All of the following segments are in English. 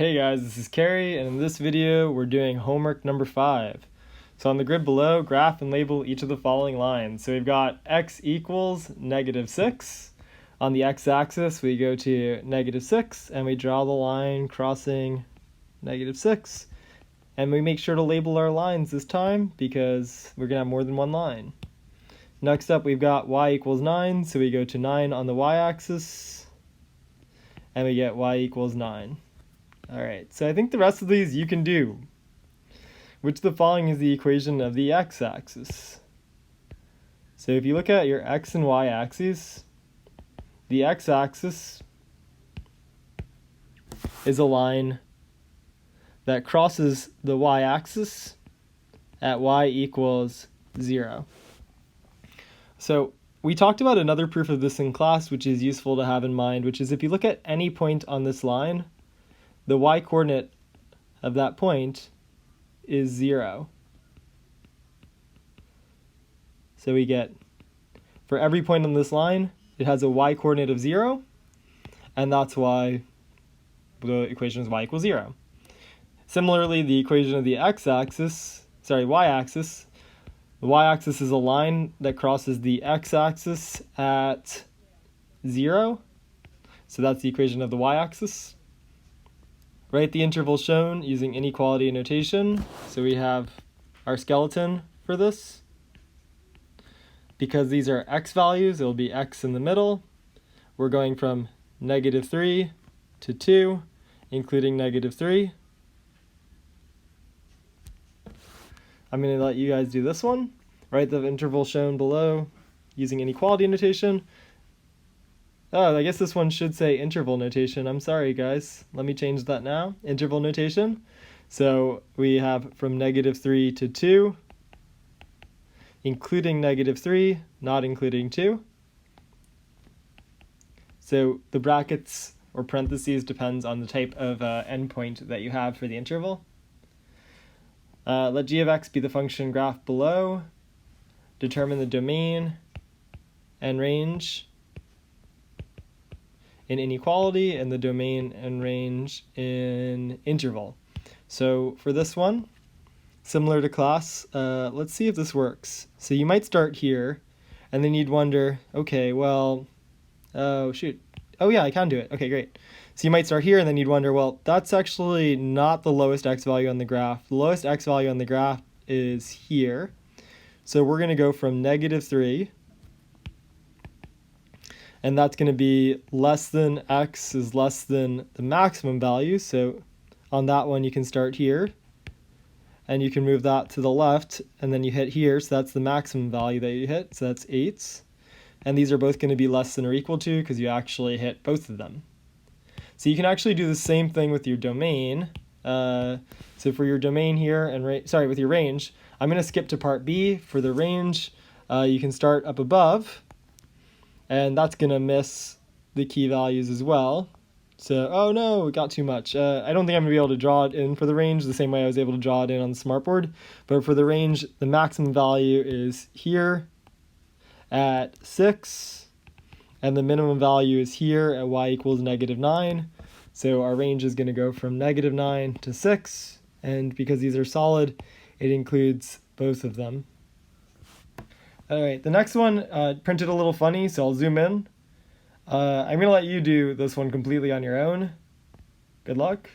Hey guys, this is Carrie, and in this video we're doing homework number 5. So on the grid below, graph and label each of the following lines. So we've got x equals -6. On the x-axis we go to -6 and we draw the line crossing -6. And we make sure to label our lines this time because we're going to have more than one line. Next up we've got y equals 9, so we go to 9 on the y-axis and we get y equals 9. Alright, so I think the rest of these you can do. Which of the following is the equation of the x-axis? So if you look at your x and y axes, the x-axis is a line that crosses the y-axis at y equals 0. So we talked about another proof of this in class, which is useful to have in mind, which is if you look at any point on this line, the y-coordinate of that point is 0. So we get, for every point on this line, it has a y-coordinate of 0, and that's why the equation is y equals 0. Similarly, the equation of the y-axis, the y-axis is a line that crosses the x-axis at 0, so that's the equation of the y-axis. Write the interval shown using inequality notation. So we have our skeleton for this. Because these are x values, it will be x in the middle. We're going from -3 to 2, including -3. I'm going to let you guys do this one. Write the interval shown below using inequality notation. Oh, I guess this one should say interval notation. I'm sorry, guys. Let me change that now. Interval notation. So we have from -3 to 2, including -3, not including 2. So the brackets or parentheses depends on the type of endpoint that you have for the interval. Let g of x be the function graph below. Determine the domain and range in inequality and the domain and range in interval. So for this one, similar to class, let's see if this works. So you might start here, and then you'd wonder, okay, well, oh shoot, oh yeah, I can do it. Okay, great. So you might start here, and then you'd wonder, well, that's actually not the lowest x value on the graph. The lowest x value on the graph is here. So we're going to go from -3, and that's going to be less than x is less than the maximum value. So on that one, you can start here, and you can move that to the left, and then you hit here. So that's the maximum value that you hit. So that's 8. And these are both going to be less than or equal to because you actually hit both of them. So you can actually do the same thing with your domain. So for your domain here, and with your range, I'm going to skip to part B. For the range, you can start up above, and that's going to miss the key values as well. So, oh no, it got too much. I don't think I'm going to be able to draw it in for the range the same way I was able to draw it in on the smartboard. But for the range, the maximum value is here at 6, and the minimum value is here at y equals -9. So our range is going to go from -9 to 6, and because these are solid, it includes both of them. Alright, the next one printed a little funny, so I'll zoom in. I'm going to let you do this one completely on your own. Good luck.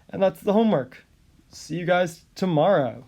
And that's the homework. See you guys tomorrow.